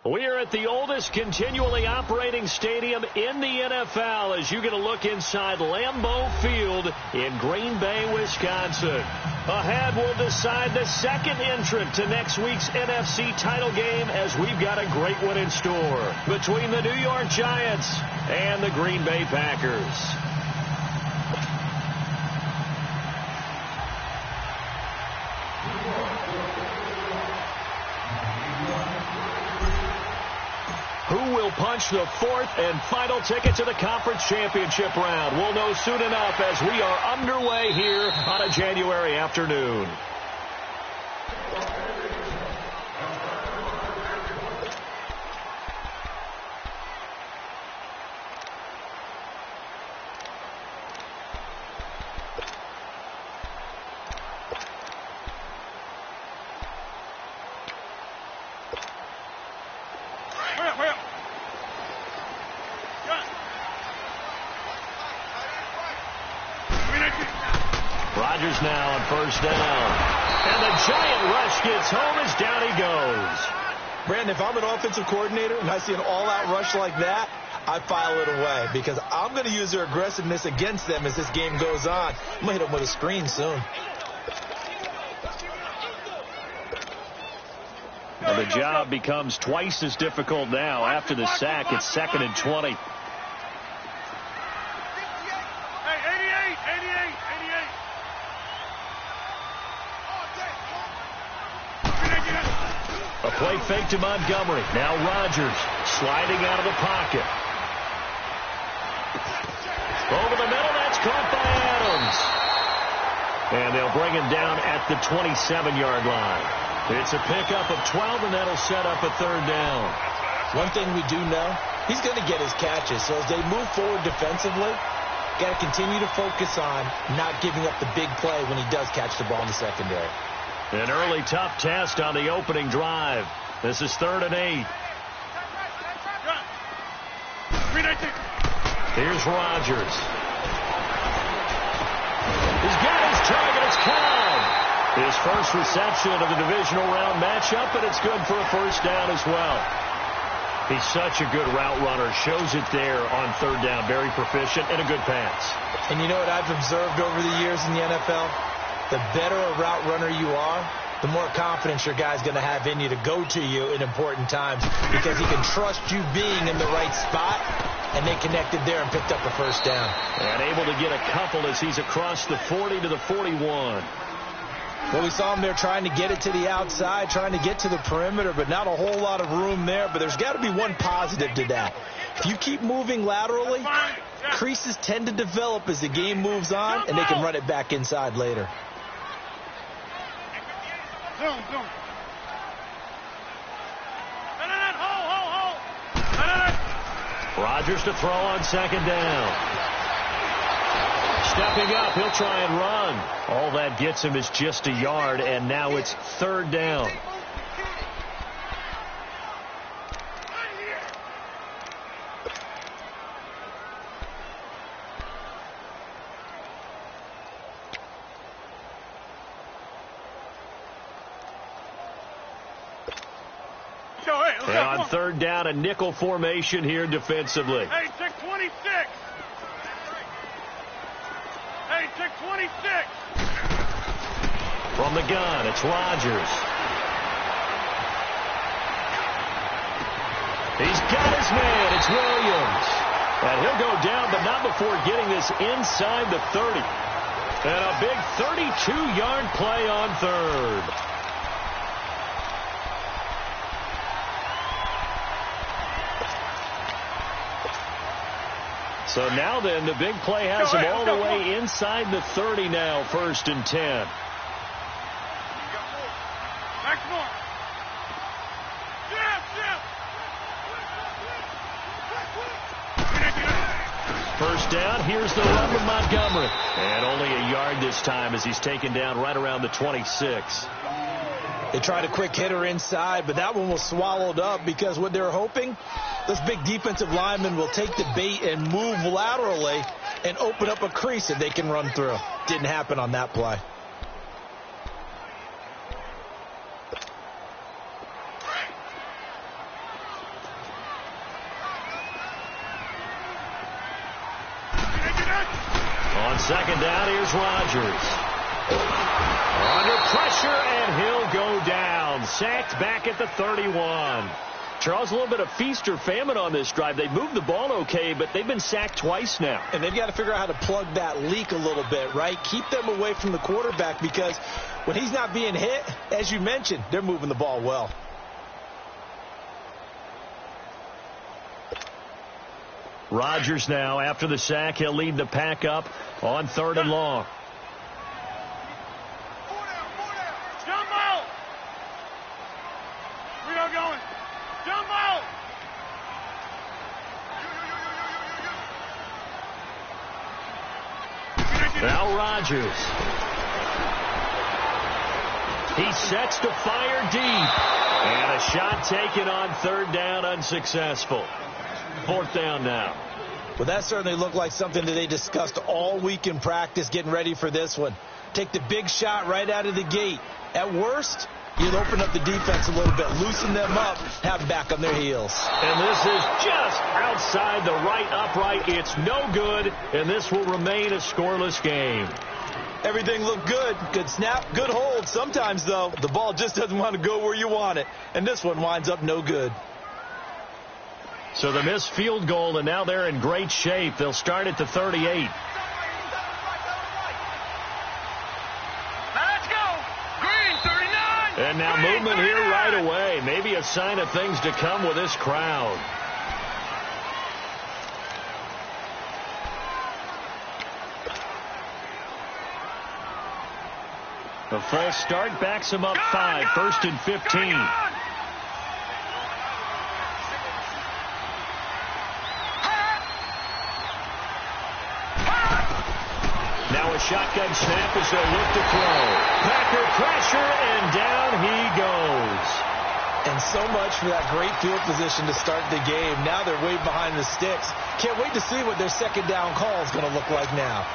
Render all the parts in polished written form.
We are at the oldest continually operating stadium in the NFL as you get a look inside Lambeau Field in Green Bay, Wisconsin. Ahead, we'll decide the second entrant to next week's NFC title game as we've got a great one in store between the New York Giants and the Green Bay Packers. Who will punch the fourth and final ticket to the conference championship round? We'll know soon enough as we are underway here on a January afternoon. Rodgers now on first down. And the giant rush gets home as down he goes. Brandon, if I'm an offensive coordinator and I see an all-out rush like that, I file it away because I'm going to use their aggressiveness against them as this game goes on. I'm going to hit them with a screen soon. And the job becomes twice as difficult now. After the sack, it's 2nd and 20. A play fake to Montgomery. Now Rodgers sliding out of the pocket. Over the middle, that's caught by Adams. And they'll bring him down at the 27-yard line. It's a pickup of 12, and that'll set up a third down. One thing we do know, he's going to get his catches. So as they move forward defensively, got to continue to focus on not giving up the big play when he does catch the ball in the secondary. An early tough test on the opening drive. This is 3rd and 8. Here's Rodgers. He's got his target. It's Cobb. His first reception of the divisional round matchup, and it's good for a first down as well. He's such a good route runner. Shows it there on 3rd down. Very proficient and a good pass. And you know what I've observed over the years in the NFL? The better a route runner you are, the more confidence your guy's going to have in you to go to you in important times because he can trust you being in the right spot, and they connected there and picked up a first down. And able to get a couple as he's across the 40 to the 41. Well, we saw him there trying to get it to the outside, trying to get to the perimeter, but not a whole lot of room there. But there's got to be one positive to that. If you keep moving laterally, creases tend to develop as the game moves on, and they can run it back inside later. Rodgers to throw on 2nd down. Stepping up, he'll try and run. All that gets him is just a yard, and now it's 3rd down. And on 3rd down, a nickel formation here defensively. Hey, 626. Hey, 626. From the gun, it's Rodgers. He's got his man. It's Williams. And he'll go down, but not before getting this inside the 30. And a big 32-yard play on 3rd. So now then, the big play has him all the way inside the 30 now, 1st and 10. First down, here's the run with Montgomery. And only a yard this time as he's taken down right around the 26. They tried a quick hitter inside, but that one was swallowed up because what they're hoping, this big defensive lineman will take the bait and move laterally and open up a crease that they can run through. Didn't happen on that play. On second down, here's Rodgers. Under pressure, and he'll go down. Sacked back at the 31. Charles, a little bit of feast or famine on this drive. They moved the ball okay, but they've been sacked twice now. And they've got to figure out how to plug that leak a little bit, right? Keep them away from the quarterback, because when he's not being hit, as you mentioned, they're moving the ball well. Rodgers now, after the sack, he'll lead the pack up on 3rd and long. Jump out! We are going. Jump out! Now Rodgers. He sets to fire deep. And a shot taken on 3rd down, unsuccessful. 4th down now. Well, that certainly looked like something that they discussed all week in practice, getting ready for this one. Take the big shot right out of the gate. At worst, you'd open up the defense a little bit, loosen them up, have them back on their heels. And this is just outside the right upright. It's no good, and this will remain a scoreless game. Everything looked good. Good snap, good hold. Sometimes, though, the ball just doesn't want to go where you want it. And this one winds up no good. So the missed field goal, and now they're in great shape. They'll start at the 38. Let's go! Green, 39! And now Green, movement here 39! right away. Maybe a sign of things to come with this crowd. The false start backs him up 5, 1st and 15. Now a shotgun snap as they'll look to throw. Packer pressure, and down he goes. And so much for that great field position to start the game. Now they're way behind the sticks. Can't wait to see what their 2nd down call is going to look like now.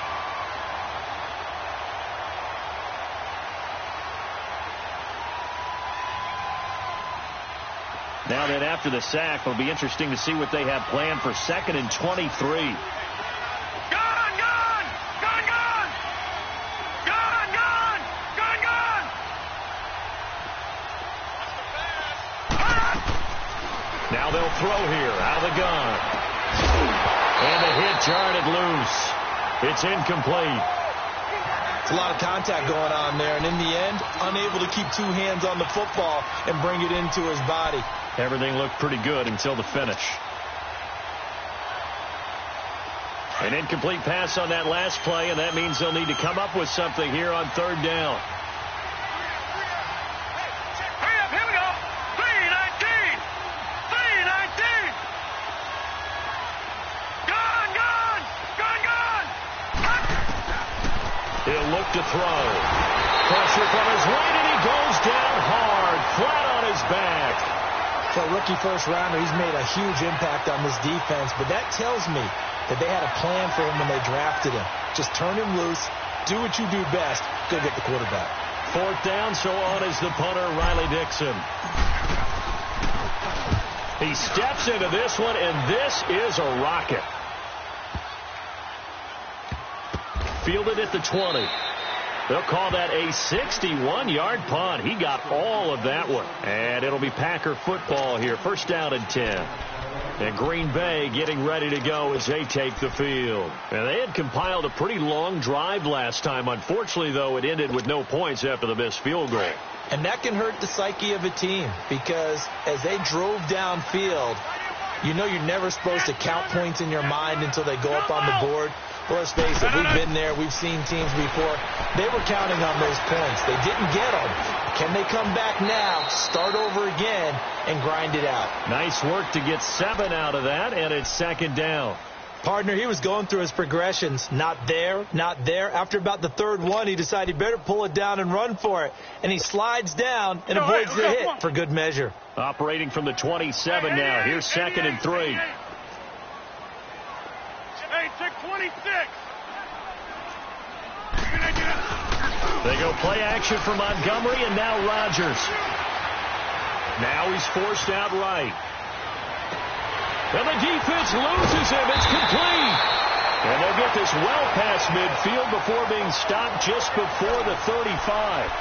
Now then, after the sack, it'll be interesting to see what they have planned for 2nd and 23. Now they'll throw here out of the gun. And the hit jarred it loose. It's incomplete. It's a lot of contact going on there, and in the end, unable to keep 2 hands on the football and bring it into his body. Everything looked pretty good until the finish. An incomplete pass on that last play, and that means they'll need to come up with something here on 3rd down. He'll look to throw. Pressure from his right, and he goes down hard, flat on his back. For a rookie first-rounder, he's made a huge impact on this defense, but that tells me that they had a plan for him when they drafted him. Just turn him loose, do what you do best, go get the quarterback. 4th down, so on is the punter, Riley Dixon. He steps into this one, and this is a rocket. Fielded at the 20. They'll call that a 61-yard punt. He got all of that one. And it'll be Packer football here. 1st down and 10. And Green Bay getting ready to go as they take the field. And they had compiled a pretty long drive last time. Unfortunately, though, it ended with no points after the missed field goal. And that can hurt the psyche of a team, because as they drove downfield, you know you're never supposed to count points in your mind until they go up on the board. Well, let's face it, we've been there. We've seen teams before. They were counting on those points. They didn't get them. Can they come back now, start over again, and grind it out? Nice work to get 7 out of that, and it's 2nd down. Partner, he was going through his progressions. Not there, not there. After about the 3rd one, he decided he better pull it down and run for it. And he slides down and avoids the hit for good measure. Operating from the 27 now. Here's 2nd and 3. Hey, take 26. They go play action for Montgomery, and now Rodgers. Now he's forced out right. And the defense loses him. It's complete. And they'll get this well past midfield before being stopped just before the 35.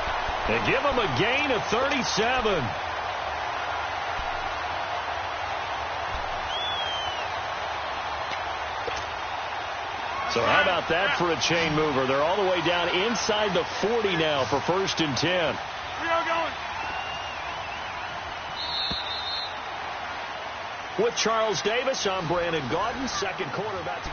They give them a gain of 37. So how about that for a chain mover? They're all the way down inside the 40 now for 1st and 10. We are going. With Charles Davis, I'm Brandon Gaudin. Second quarter about to...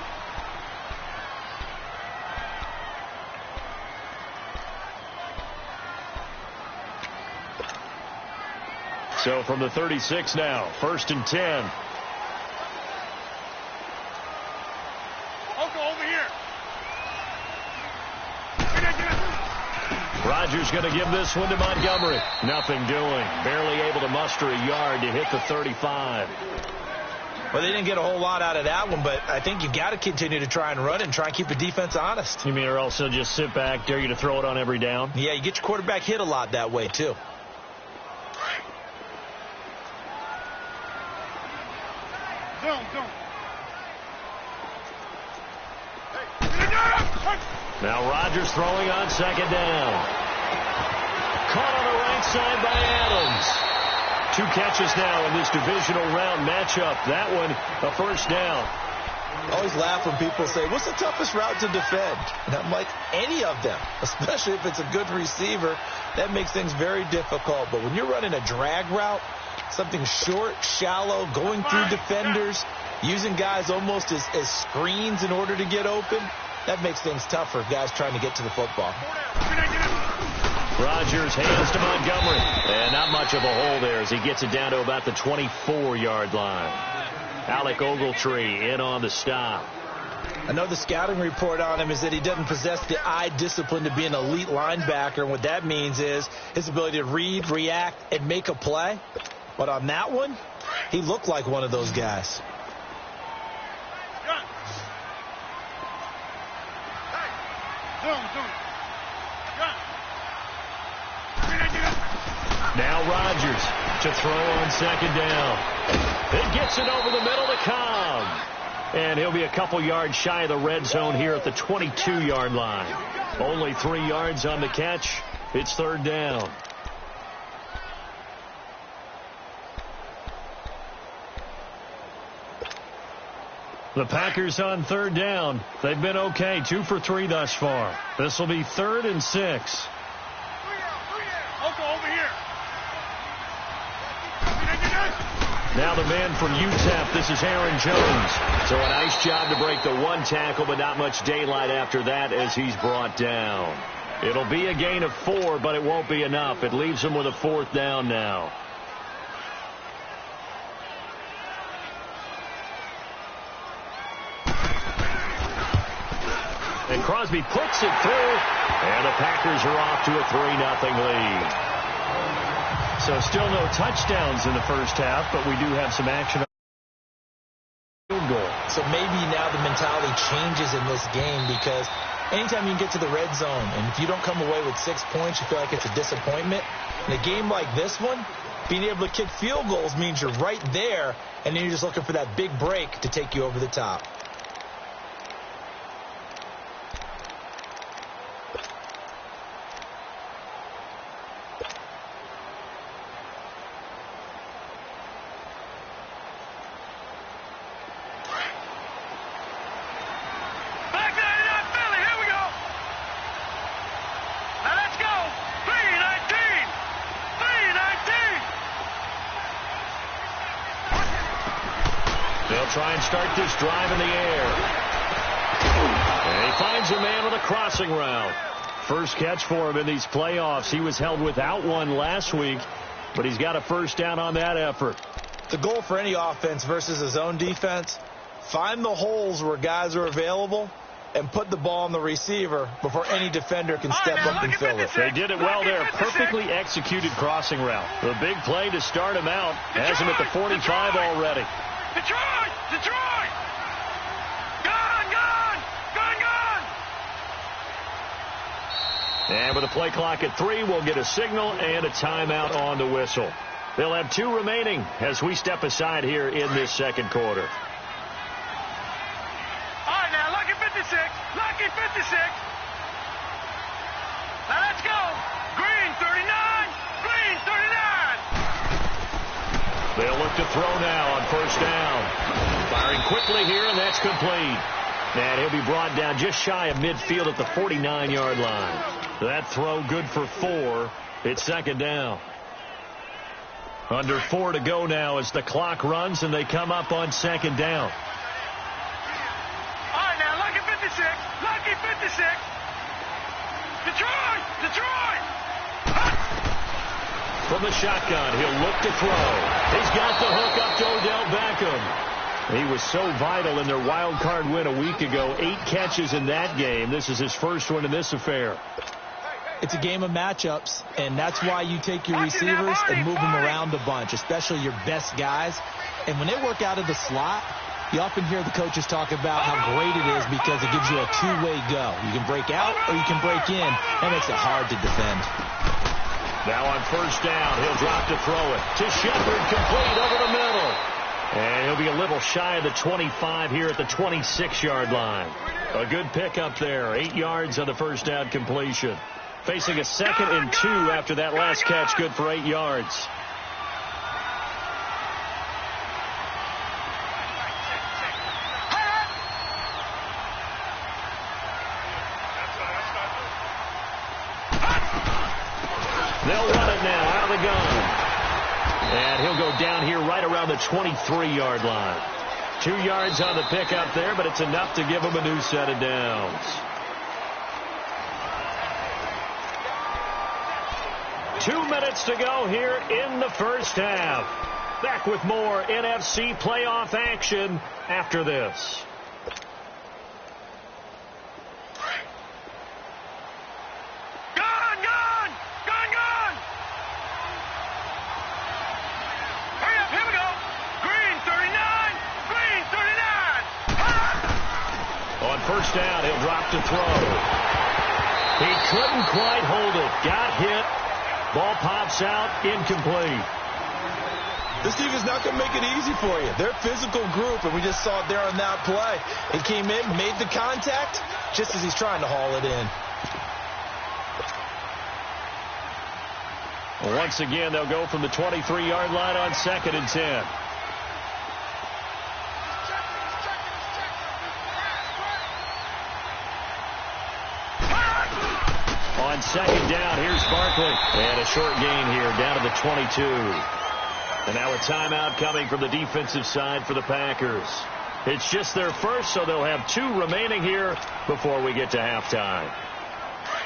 So from the 36 now, 1st and 10. Over here. Rodgers going to give this one to Montgomery. Nothing doing. Barely able to muster a yard to hit the 35. Well, they didn't get a whole lot out of that one, but I think you got to continue to try and run and try and keep the defense honest. You mean or else they'll just sit back, dare you to throw it on every down? Yeah, you get your quarterback hit a lot that way, too. Don't. Now Rodgers throwing on 2nd down. Caught on the right side by Adams. 2 catches now in this divisional round matchup. That one, a 1st down. I always laugh when people say, what's the toughest route to defend? And I'm like, any of them, especially if it's a good receiver. That makes things very difficult. But when you're running a drag route, something short, shallow, going through defenders, using guys almost as screens in order to get open, that makes things tough for guys trying to get to the football. Rodgers hands to Montgomery. And not much of a hole there as he gets it down to about the 24-yard line. Alec Ogletree in on the stop. I know the scouting report on him is that he doesn't possess the eye discipline to be an elite linebacker. And what that means is his ability to read, react, and make a play. But on that one, he looked like one of those guys. Now Rodgers to throw on 2nd down. It gets it over the middle to Cobb. And he'll be a couple yards shy of the red zone here at the 22-yard line. Only 3 yards on the catch. It's 3rd down. The Packers on 3rd down. They've been okay. 2 for 3 thus far. This will be 3rd and 6. Over here. Now the man from UTEP, this is Aaron Jones. So a nice job to break the 1 tackle, but not much daylight after that as he's brought down. It'll be a gain of 4, but it won't be enough. It leaves him with a 4th down now. And Crosby puts it through, and the Packers are off to a 3-0 lead. So still no touchdowns in the first half, but we do have some action on the field goal. So maybe now the mentality changes in this game because anytime you can get to the red zone, and if you don't come away with 6 points, you feel like it's a disappointment. In a game like this one, being able to kick field goals means you're right there, and then you're just looking for that big break to take you over the top. Try and start this drive in the air. And he finds a man with a crossing route. First catch for him in these playoffs. He was held without one last week, but he's got a 1st down on that effort. The goal for any offense versus a zone defense, find the holes where guys are available and put the ball on the receiver before any defender can step up and fill it. They did it well there. Perfectly executed crossing route. The big play to start him out has him at the 45 already. Detroit! Detroit! Gone! And with a play clock at 3, we'll get a signal and a timeout on the whistle. They'll have 2 remaining as we step aside here in this second quarter. All right, now, look at They'll look to throw now on first down. Firing quickly here, and that's complete. And he'll be brought down just shy of midfield at the 49-yard line. That throw good for 4. It's second down. Under 4 to go now as the clock runs, and they come up on second down. All right, now, lucky 56. Lucky 56. Detroit! Detroit! From the shotgun, he'll look to throw. He's got the hook up to Odell Beckham. He was so vital in their wild card win a week ago. 8 catches in that game. This is his first one in this affair. It's a game of matchups, and that's why you take your receivers and move them around a bunch, especially your best guys. And when they work out of the slot, you often hear the coaches talk about how great it is because it gives you a two-way go. You can break out or you can break in. That makes it hard to defend. Now on first down, he'll drop to throw it to Shepard, complete over the middle. And he'll be a little shy of the 25 here at the 26-yard line. A good pickup there. 8 yards on the first down completion. Facing a 2nd and 2 after that last catch, good for 8 yards. They'll run it now out of the gun. And he'll go down here right around the 23-yard line. 2 yards on the pickup there, but it's enough to give him a new set of downs. 2 minutes to go here in the first half. Back with more NFC playoff action after this. First down, he'll drop to throw. He couldn't quite hold it. Got hit. Ball pops out, incomplete. This team is not going to make it easy for you. They're a physical group, and we just saw it there on that play. He came in, made the contact, just as he's trying to haul it in. Once again, they'll go from the 23-yard line on 2nd and 10. On second down, here's Barkley. And a short gain here down to the 22. And now a timeout coming from the defensive side for the Packers. It's just their first, so they'll have 2 remaining here before we get to halftime.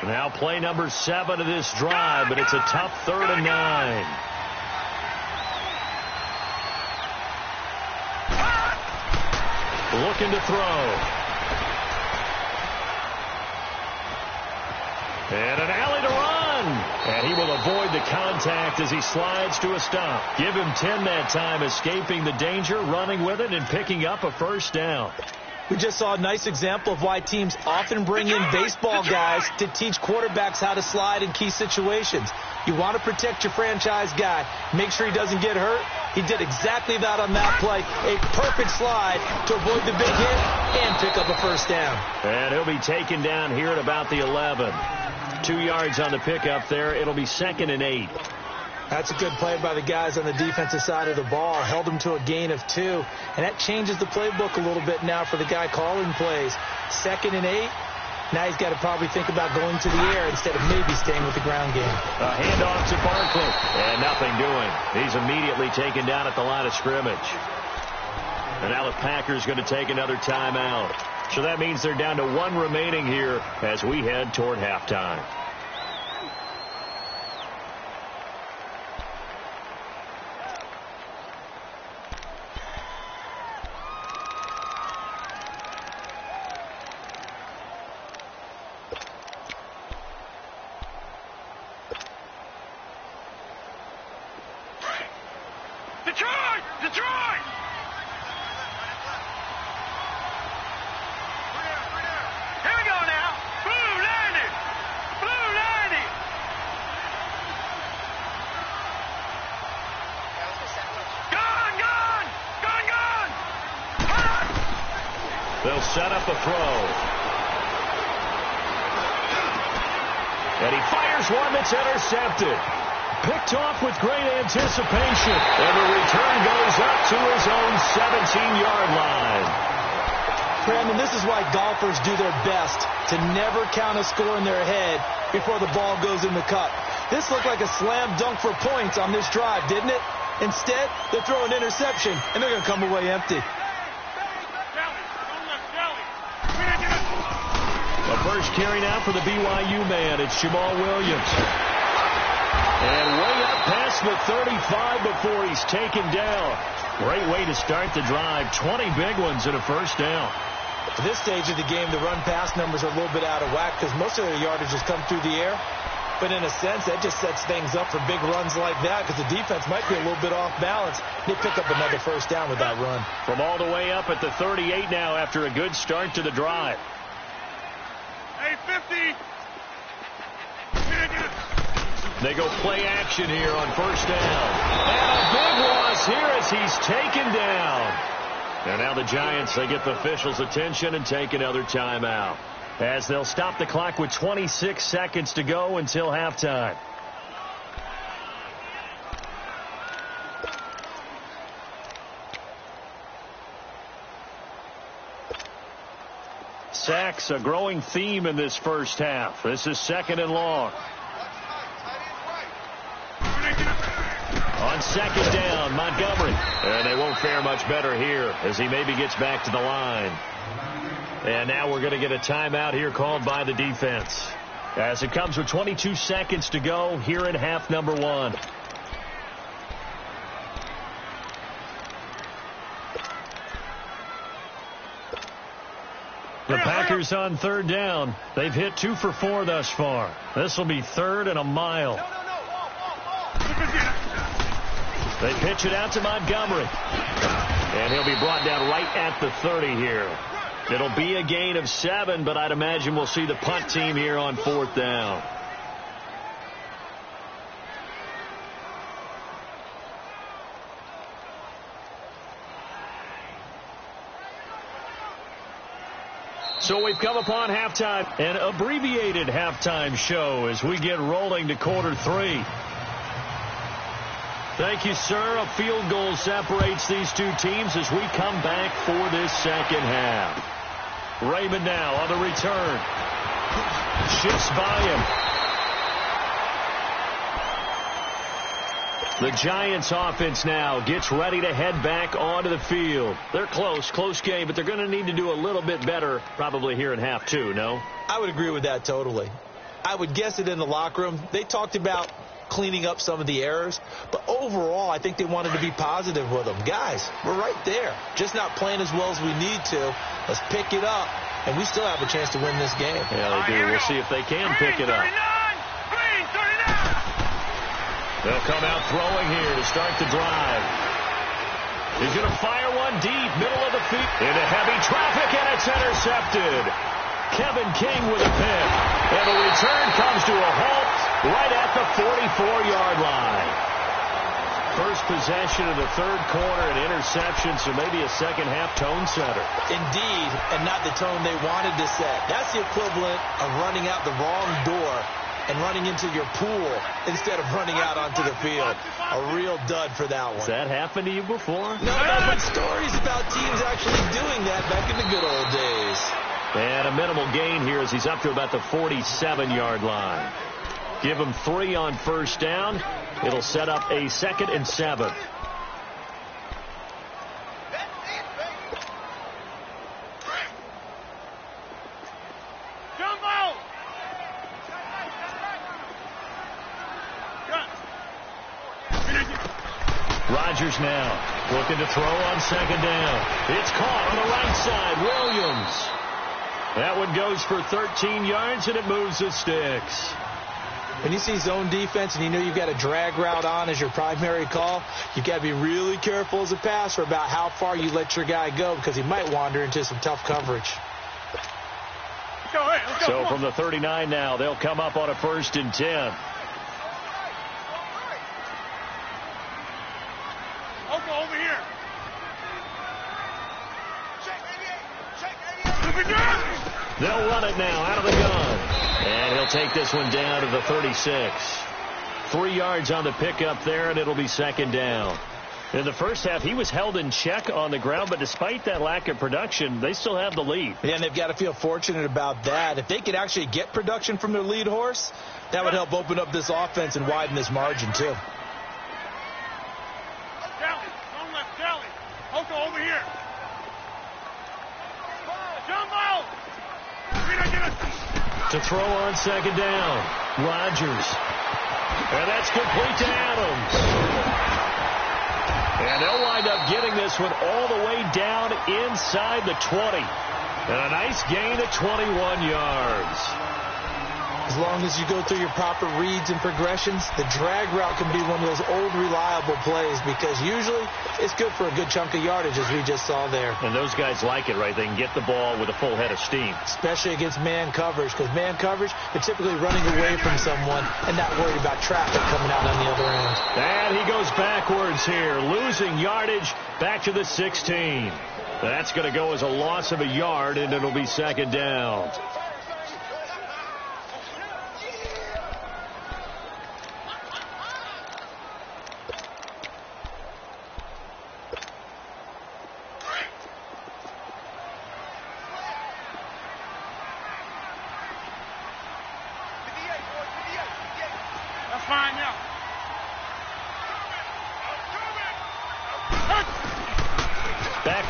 Now play number 7 of this drive, but it's a tough 3rd and 9. Looking to throw. And an alley to run. And he will avoid the contact as he slides to a stop. Give him 10 that time, escaping the danger, running with it, and picking up a first down. We just saw a nice example of why teams often bring in baseball guys to teach quarterbacks how to slide in key situations. You want to protect your franchise guy. Make sure he doesn't get hurt. He did exactly that on that play. A perfect slide to avoid the big hit and pick up a first down. And he'll be taken down here at about the 11. 2 yards on the pickup there. It'll be 2nd and 8. That's a good play by the guys on the defensive side of the ball. Held them to a gain of 2. And that changes the playbook a little bit now for the guy calling plays. 2nd and 8. Now he's got to probably think about going to the air instead of maybe staying with the ground game. A handoff to Barkley. And nothing doing. He's immediately taken down at the line of scrimmage. And now the Packers going to take another timeout. So that means they're down to 1 remaining here as we head toward halftime. Detroit! Detroit! Here we go now. Blue 90. Blue 90. Gone, gone. Gone, gone. They'll set up a throw. And he fires one that's intercepted. Picked off with great anticipation. And the return 15-yard line. Brandon, this is why golfers do their best to never count a score in their head before the ball goes in the cup. This looked like a slam dunk for points on this drive, didn't it? Instead, they throw an interception, and they're going to come away empty. The first carry now for the BYU man. It's Jamal Williams. And way up past the 35 before he's taken down. Great way to start the drive. 20 big ones and a first down. At this stage of the game, the run-pass numbers are a little bit out of whack because most of their yardage has come through the air. But in a sense, that just sets things up for big runs like that because the defense might be a little bit off balance. They pick up another first down with that run. From all the way up at the 38 now after a good start to the drive. Hey, 50. They go play action here on first down. And a big loss here as he's taken down. And now the Giants, they get the officials' attention and take another timeout, as they'll stop the clock with 26 seconds to go until halftime. Sacks, a growing theme in this first half. This is second and long. On second down, Montgomery. And they won't fare much better here as he maybe gets back to the line. And now we're going to get a timeout here called by the defense, as it comes with 22 seconds to go here in half number one. The Packers on third down. They've hit 2 for 4 thus far. This will be third and a mile. They pitch it out to Montgomery. And he'll be brought down right at the 30 here. It'll be a gain of 7, but I'd imagine we'll see the punt team here on fourth down. So we've come upon halftime, an abbreviated halftime show as we get rolling to quarter 3. Thank you, sir. A field goal separates these two teams as we come back for this second half. Raymond now on the return. Shifts by him. The Giants offense now gets ready to head back onto the field. They're close game, but they're going to need to do a little bit better probably here in half 2, no? I would agree with that totally. I would guess it in the locker room. They talked about cleaning up some of the errors, but overall I think they wanted to be positive with them. Guys, we're right there, just not playing as well as we need to. Let's pick it up, and we still have a chance to win this game. Yeah, they do. We'll see if they can pick it up. They'll come out throwing here to start the drive. He's going to fire one deep, middle of the field, into heavy traffic, and it's intercepted. Kevin King with a pick, and the return comes to a halt right at the 44-yard line. First possession of the third quarter, an interception, so maybe a second-half tone setter. Indeed, and not the tone they wanted to set. That's the equivalent of running out the wrong door and running into your pool instead of running out onto the field. A real dud for that one. Has that happened to you before? No, but stories about teams actually doing that back in the good old days. And a minimal gain here as he's up to about the 47-yard line. Give him 3 on first down. It'll set up a 2nd and 7. Rodgers now looking to throw on second down. It's caught on the right side. Williams. That one goes for 13 yards, and it moves the sticks. When you see zone defense and you know you've got a drag route on as your primary call, you've got to be really careful as a passer about how far you let your guy go because he might wander into some tough coverage. So from the 39 now, they'll come up on a 1st and 10. Over here. They'll run it now out of the gun. And he'll take this one down to the 36. 3 yards on the pickup there, and it'll be second down. In the first half, he was held in check on the ground, but despite that lack of production, they still have the lead. Yeah, and they've got to feel fortunate about that. If they could actually get production from their lead horse, that would help open up this offense and widen this margin, too. Don't let Kelly. Hoka over here. Jumbo! To throw on second down, Rodgers. And that's complete to Adams. And they'll wind up getting this one all the way down inside the 20. And a nice gain of 21 yards. As long as you go through your proper reads and progressions, the drag route can be one of those old reliable plays because usually it's good for a good chunk of yardage, as we just saw there. And those guys like it, right? They can get the ball with a full head of steam. Especially against man coverage, because man coverage, they're typically running away from someone and not worried about traffic coming out on the other end. And he goes backwards here, losing yardage back to the 16. That's going to go as a loss of a yard, and it'll be second down.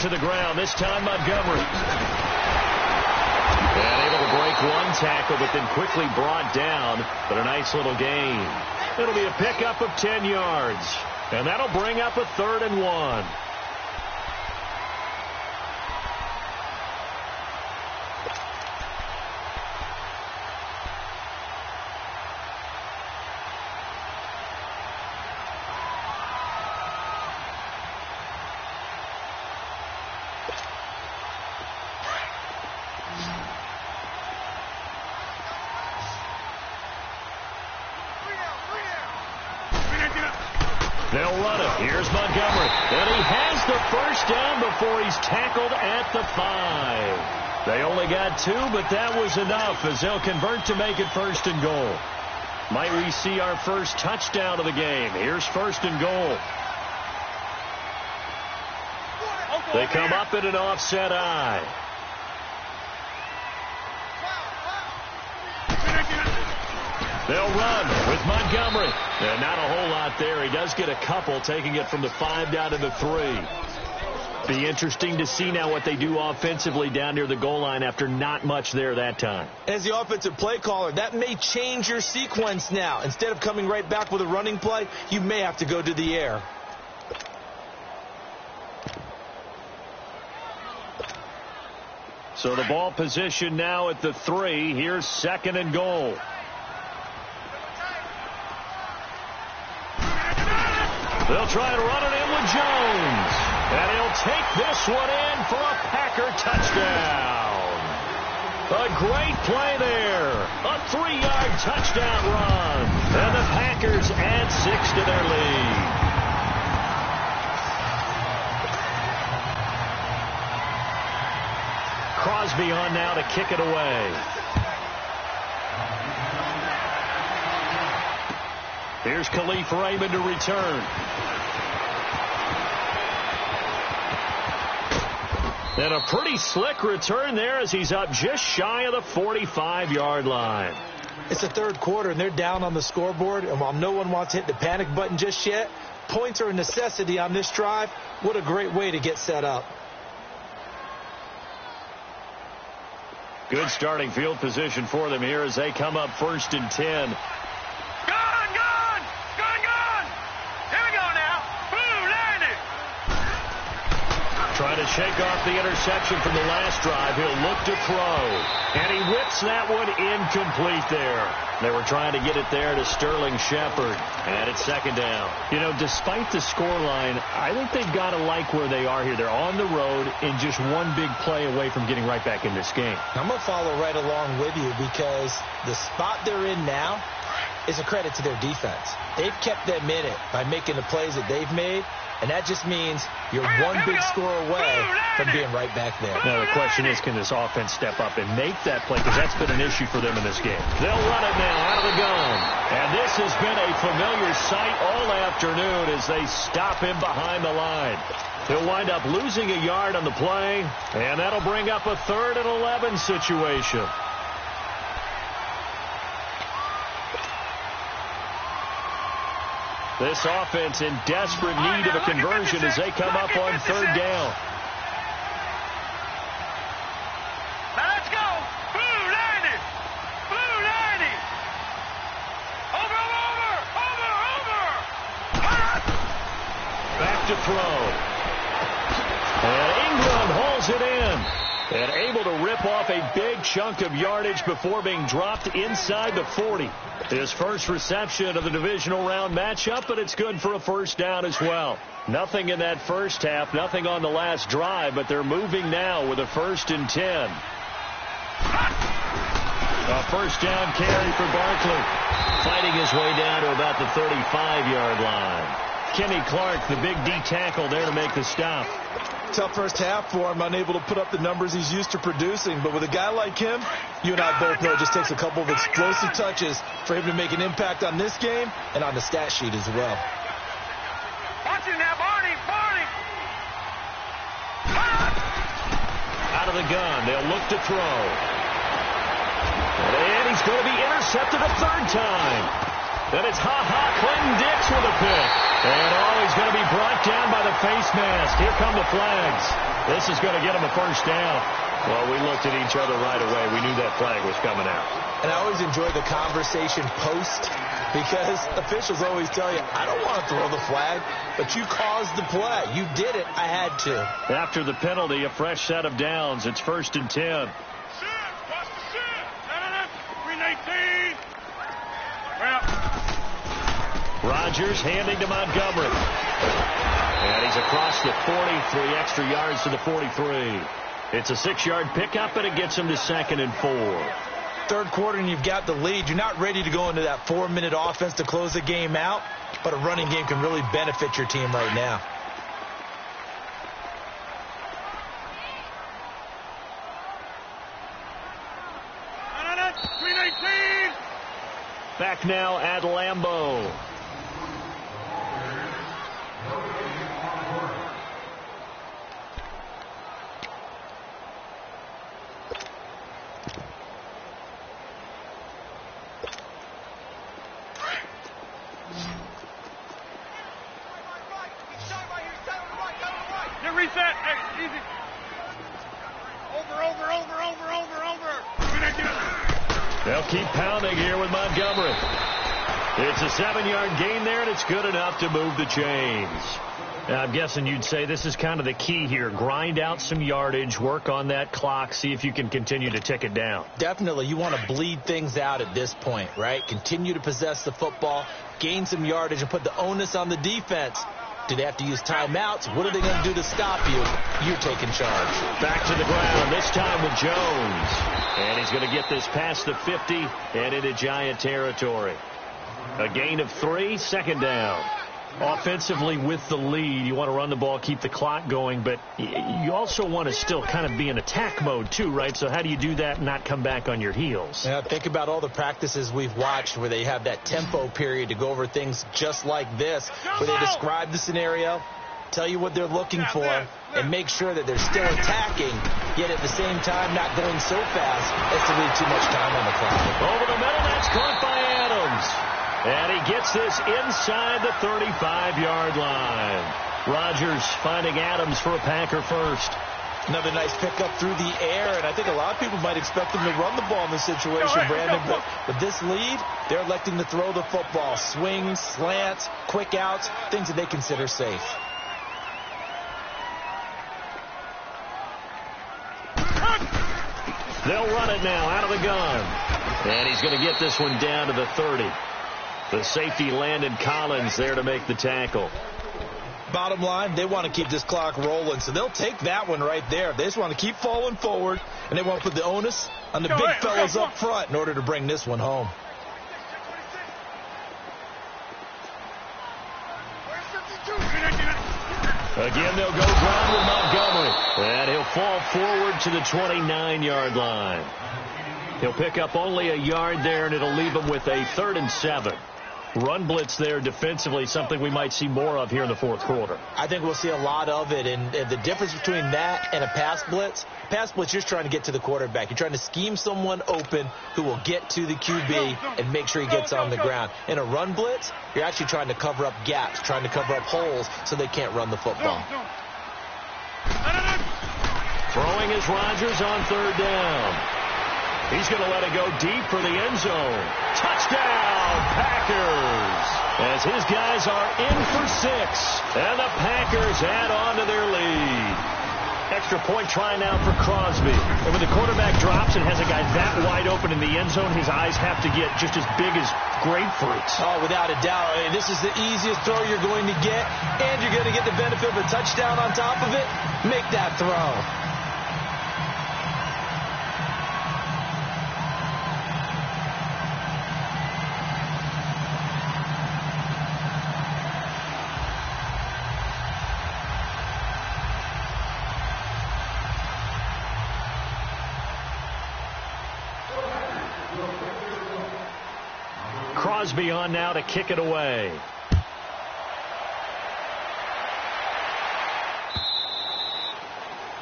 To the ground, this time Montgomery. And able to break one tackle, but then quickly brought down. But a nice little gain. It'll be a pickup of 10 yards. And that'll bring up a 3rd and 1. They'll run it. Here's Montgomery. And he has the first down before he's tackled at the 5. They only got 2, but that was enough as they'll convert to make it 1st and goal. Might we see our first touchdown of the game? Here's 1st and goal. They come up in an offset eye. They'll run with Montgomery. And not a whole lot there. He does get a couple, taking it from the 5 down to the 3. Be interesting to see now what they do offensively down near the goal line after not much there that time. As the offensive play caller, that may change your sequence now. Instead of coming right back with a running play, you may have to go to the air. So the ball position now at the 3. Here's 2nd and goal. They'll try to run it in with Jones. And he'll take this one in for a Packer touchdown. A great play there. A 3-yard touchdown run. And the Packers add 6 to their lead. Crosby on now to kick it away. Here's Khalif Raymond to return. And a pretty slick return there as he's up just shy of the 45-yard line. It's the 3rd quarter, and they're down on the scoreboard. And while no one wants to hit the panic button just yet, points are a necessity on this drive. What a great way to get set up. Good starting field position for them here as they come up 1st and 10. Trying to shake off the interception from the last drive. He'll look to throw. And he whips that one incomplete there. They were trying to get it there to Sterling Shepard. And it's 2nd down. You know, despite the scoreline, I think they've got to like where they are here. They're on the road and just one big play away from getting right back in this game. I'm going to follow right along with you because the spot they're in now is a credit to their defense. They've kept them in it by making the plays that they've made. And that just means you're one big score away from being right back there. Now, the question is, can this offense step up and make that play? Because that's been an issue for them in this game. They'll run it now out of the gun. And this has been a familiar sight all afternoon as they stop him behind the line. He'll wind up losing a yard on the play, and that'll bring up a 3rd and 11 situation. This offense in desperate need of a conversion as they come up on 3rd down. Let's go. Blue 90. Blue 90. Over. Back to throw. And Ingram hauls it in. And able to rip off a big chunk of yardage before being dropped inside the 40. His first reception of the divisional round matchup, but it's good for a 1st down as well. Nothing in that first half, nothing on the last drive, but they're moving now with a 1st and 10. A 1st down carry for Barkley. Fighting his way down to about the 35-yard line. Kenny Clark, the big D tackle there to make the stop. Tough first half for him, unable to put up the numbers he's used to producing. But with a guy like him, you and I both know it just takes a couple of explosive touches for him to make an impact on this game and on the stat sheet as well. Watch it now, Barney. Out of the gun, they'll look to throw. And he's going to be intercepted a 3rd time. Then it's Clinton Dix with a pick. And he's going to be brought down by the face mask. Here come the flags. This is going to get him a 1st down. Well, we looked at each other right away. We knew that flag was coming out. And I always enjoy the conversation post because officials always tell you, I don't want to throw the flag, but you caused the play. You did it. I had to. After the penalty, a fresh set of downs. It's 1st and 10. Watch the shit. 319. Rodgers handing to Montgomery. And he's across the 40, 3 extra yards to the 43. It's a 6-yard pickup, and it gets him to 2nd and 4. 3rd quarter, and you've got the lead. You're not ready to go into that 4-minute offense to close the game out, but a running game can really benefit your team right now. Back now at Lambeau. Get reset. Hey, easy. Over. They'll keep pounding here with Montgomery. It's a 7-yard gain there, and it's good enough to move the chains. Now, I'm guessing you'd say this is kind of the key here. Grind out some yardage, work on that clock, see if you can continue to tick it down. Definitely. You want to bleed things out at this point, right? Continue to possess the football, gain some yardage, and put the onus on the defense. Do they have to use timeouts? What are they going to do to stop you? You're taking charge. Back to the ground, this time with Jones. And he's going to get this past the 50 and into Giant territory. A gain of 3, 2nd down. Offensively with the lead, you want to run the ball, keep the clock going, but you also want to still kind of be in attack mode too, right? So how do you do that and not come back on your heels? Yeah, think about all the practices we've watched where they have that tempo period to go over things just like this, where they describe the scenario, tell you what they're looking for, and make sure that they're still attacking, yet at the same time not going so fast as to leave too much time on the clock. Over the middle, that's caught by Adams. And he gets this inside the 35-yard line. Rodgers finding Adams for a Packer first. Another nice pickup through the air, and I think a lot of people might expect them to run the ball in this situation, Brandon. But with this lead, they're electing to throw the football. Swings, slants, quick outs, things that they consider safe. They'll run it now out of the gun. And he's going to get this one down to the 30. The safety, Landon Collins, there to make the tackle. Bottom line, they want to keep this clock rolling, so they'll take that one right there. They just want to keep falling forward, and they want to put the onus on the big fellas up front in order to bring this one home. Again, they'll go ground with Montgomery. And he'll fall forward to the 29-yard line. He'll pick up only a yard there, and it'll leave him with a 3rd and 7. Run blitz there defensively, something we might see more of here in the fourth quarter. I think we'll see a lot of it, and the difference between that and a pass blitz, you're just trying to get to the quarterback. You're trying to scheme someone open who will get to the QB and make sure he gets on the ground. In a run blitz, you're actually trying to cover up gaps, trying to cover up holes so they can't run the football. Throwing is Rodgers on 3rd down. He's going to let it go deep for the end zone. Touchdown, Packers! As his guys are in for 6. And the Packers add on to their lead. Extra point try now for Crosby. And when the quarterback drops and has a guy that wide open in the end zone, his eyes have to get just as big as grapefruits. Oh, without a doubt. This is the easiest throw you're going to get, and you're going to get the benefit of a touchdown on top of it. Make that throw. Crosby on now to kick it away.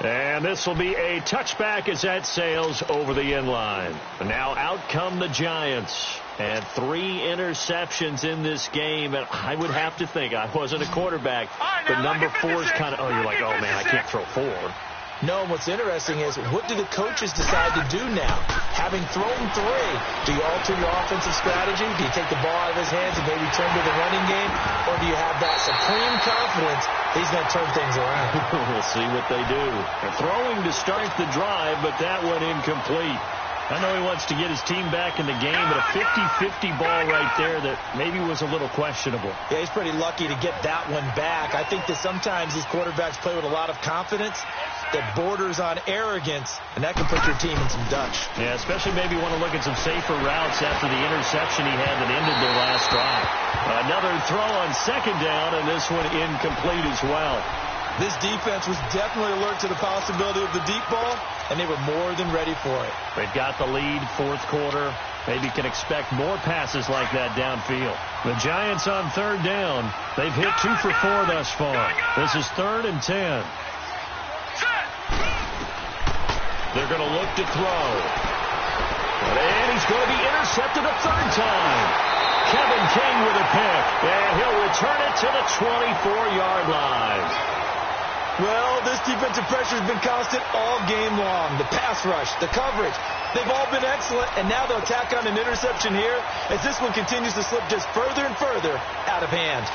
And this will be a touchback as that sails over the end line. Now out come the Giants. And 3 interceptions in this game. And I would have to think, I wasn't a quarterback, but number 4 is kind of, you're like, oh, man, I can't throw 4. No, what's interesting is, what do the coaches decide to do now? Having thrown 3, do you alter your offensive strategy? Do you take the ball out of his hands and maybe turn to the running game? Or do you have that supreme confidence he's going to turn things around? We'll see what they do. They're throwing to start the drive, but that went incomplete. I know he wants to get his team back in the game, but a 50-50 ball right there that maybe was a little questionable. Yeah, he's pretty lucky to get that one back. I think that sometimes these quarterbacks play with a lot of confidence that borders on arrogance, and that can put your team in some Dutch. Yeah, especially maybe want to look at some safer routes after the interception he had that ended their last drive. Another throw on 2nd down, and this one incomplete as well. This defense was definitely alert to the possibility of the deep ball, and they were more than ready for it. They've got the lead, 4th quarter. Maybe can expect more passes like that downfield. The Giants on 3rd down. They've hit 2 for 4 thus far. This is 3rd and 10. They're going to look to throw. And he's going to be intercepted a 3rd time. Kevin King with a pick. And he'll return it to the 24-yard line. Well, this defensive pressure has been constant all game long. The pass rush, the coverage, they've all been excellent, and now they'll tack on an interception here as this one continues to slip just further and further out of hand.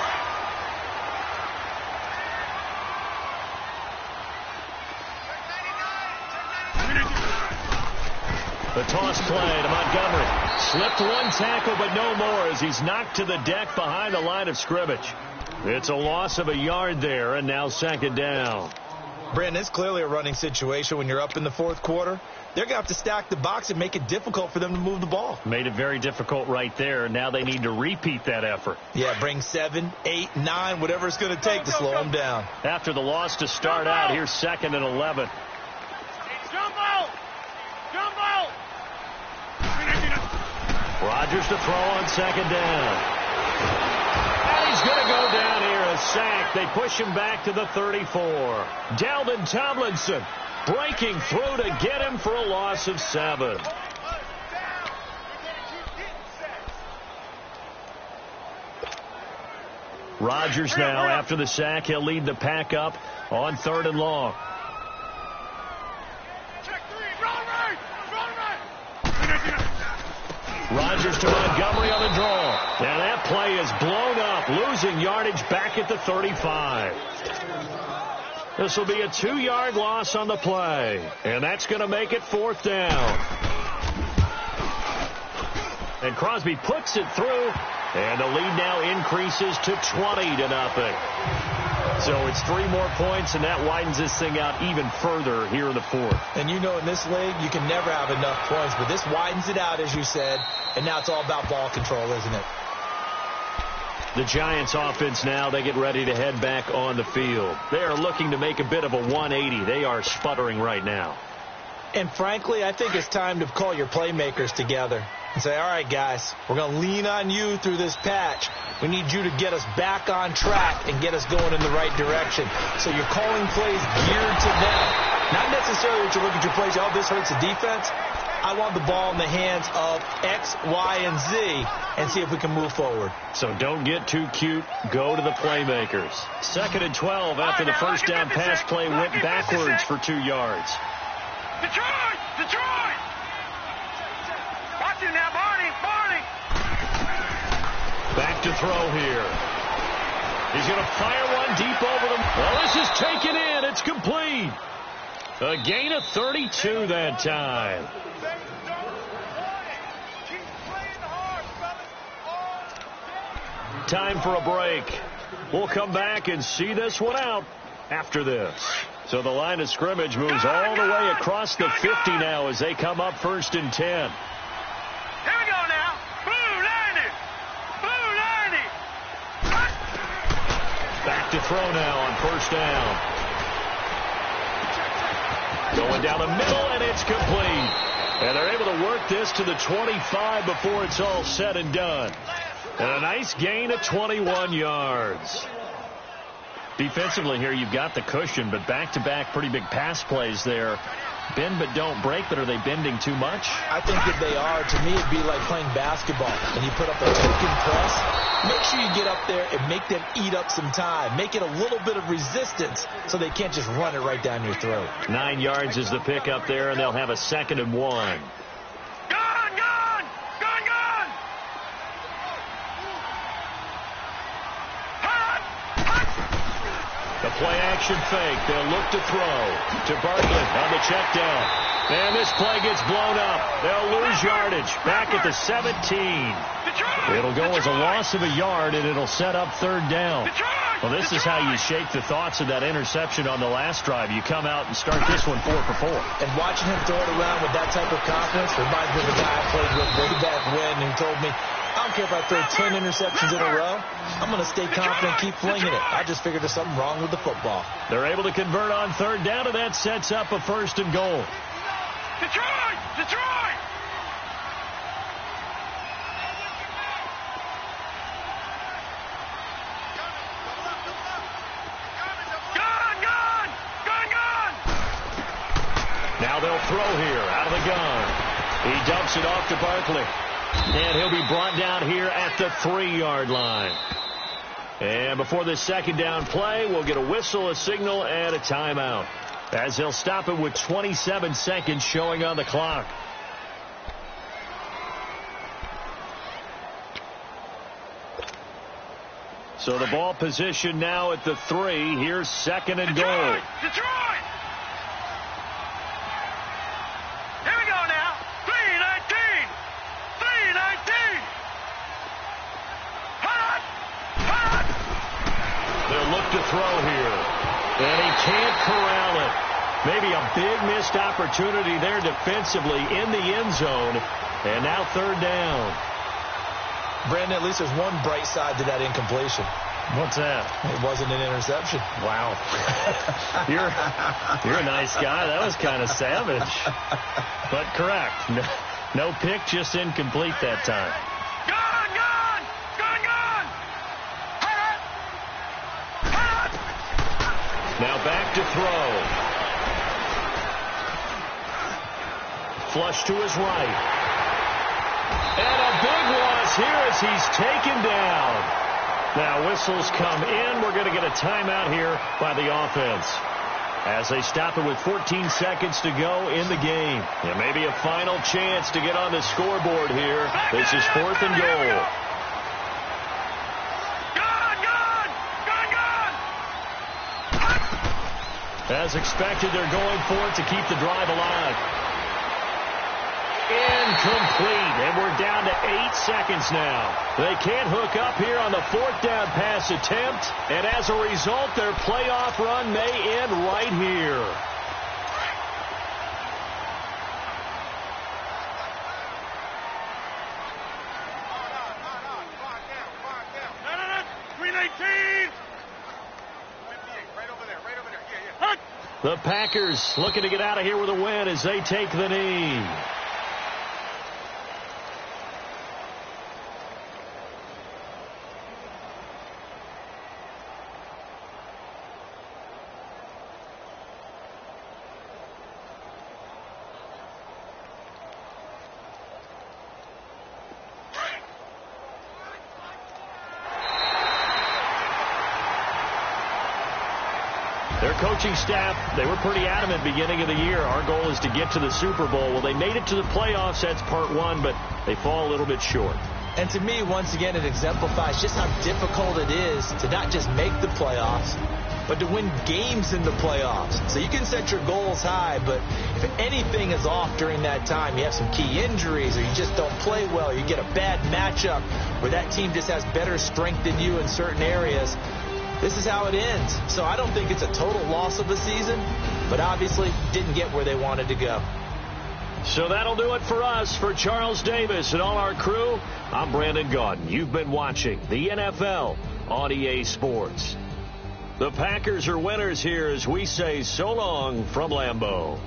The toss play to Montgomery. Slipped 1 tackle, but no more as he's knocked to the deck behind the line of scrimmage. It's a loss of a yard there, and now 2nd down. Brandon, it's clearly a running situation when you're up in the 4th quarter. They're going to have to stack the box and make it difficult for them to move the ball. Made it very difficult right there. Now they need to repeat that effort. Yeah, bring 7, 8, 9, whatever it's going to take to slow them down. After the loss to start out, here's 2nd and 11. Rodgers to throw on 2nd down. And he's going to go down here, a sack. They push him back to the 34. Dalvin Tomlinson breaking through to get him for a loss of 7. Rodgers now, after the sack, he'll lead the pack up on 3rd and long. Rodgers to Montgomery on the draw. And that play is blown up, losing yardage back at the 35. This will be a 2-yard loss on the play. And that's going to make it 4th down. And Crosby puts it through. And the lead now increases to 20-0. So it's 3 more points, and that widens this thing out even further here in the 4th. And you know in this league, you can never have enough points, but this widens it out, as you said, and now it's all about ball control, isn't it? The Giants offense now, they get ready to head back on the field. They are looking to make a bit of a 180. They are sputtering right now. And frankly, I think it's time to call your playmakers together and say, all right, guys, we're going to lean on you through this patch. We need you to get us back on track and get us going in the right direction. So you're calling plays geared to them. Not necessarily that you look at your plays, oh, this hurts the defense. I want the ball in the hands of X, Y, and Z and see if we can move forward. So don't get too cute. Go to the playmakers. 2nd and 12 after the first down pass play went backwards for 2 yards. Detroit! Detroit! Watch it now, Barney! Barney! Back to throw here. He's going to fire one deep over them. Well, this is taken in. It's complete. A gain of 32 that time. Time for a break. We'll come back and see this one out after this. So the line of scrimmage moves all the way across the 50 now as they come up 1st and 10. Here we go now. Blue 90. Blue 90. Back to throw now on 1st down. Going down the middle, and it's complete. And they're able to work this to the 25 before it's all said and done. And a nice gain of 21 yards. Defensively here, you've got the cushion, but back-to-back pretty big pass plays there. Bend but don't break, but are they bending too much? I think that they are. To me, it'd be like playing basketball. And you put up a token press, make sure you get up there and make them eat up some time. Make it a little bit of resistance so they can't just run it right down your throat. 9 yards is the pick up there, and they'll have a 2nd and 1. The play-action fake. They'll look to throw to Barkley on the check down. And this play gets blown up. They'll lose yardage back at the 17. It'll go as a loss of a yard, and it'll set up 3rd down. Well, this is how you shake the thoughts of that interception on the last drive. You come out and start this one 4 for 4. And watching him throw it around with that type of confidence reminds me of a guy I played with way back when who told me, I don't care if I throw 10 interceptions in a row. I'm going to stay confident, keep flinging it. I just figured there's something wrong with the football. They're able to convert on 3rd down, and that sets up a 1st and goal. Detroit! Detroit! Gun! Gun! Gun! Gun! Now they'll throw here out of the gun. He dumps it off to Barkley. And he'll be brought down here at the 3-yard line. And before this 2nd down play, we'll get a whistle, a signal, and a timeout, as they'll stop it with 27 seconds showing on the clock. So the ball position now at the 3. Here's 2nd and goal. Detroit! Here we go now. 3-19. 3-19. Hot! Hot! They'll look to throw here. And he can't corral it. Maybe a big missed opportunity there defensively in the end zone. And now 3rd down. Brandon, at least there's one bright side to that incompletion. What's that? It wasn't an interception. Wow. You're a nice guy. That was kind of savage. But correct. No pick, just incomplete that time. Gun! Gun! Gun! Gun! Hot! Hot! Now back to throw. Flush to his right. And a big loss here as he's taken down. Now whistles come in. We're going to get a timeout here by the offense, as they stop it with 14 seconds to go in the game. And maybe a final chance to get on the scoreboard here. This is 4th and goal. Gun! Gun! Gun! Gun! As expected, they're going for it to keep the drive alive. Incomplete, and we're down to 8 seconds now. They can't hook up here on the 4th down pass attempt, and as a result, their playoff run may end right here. The Packers looking to get out of here with a win as they take the knee. Their coaching staff, they were pretty adamant beginning of the year. Our goal is to get to the Super Bowl. Well, they made it to the playoffs. That's part one, but they fall a little bit short. And to me, once again, it exemplifies just how difficult it is to not just make the playoffs, but to win games in the playoffs. So you can set your goals high, but if anything is off during that time, you have some key injuries or you just don't play well, or you get a bad matchup where that team just has better strength than you in certain areas, this is how it ends. So I don't think it's a total loss of the season, but obviously didn't get where they wanted to go. So that'll do it for us. For Charles Davis and all our crew, I'm Brandon Gaudin. You've been watching the NFL on EA Sports. The Packers are winners here as we say so long from Lambeau.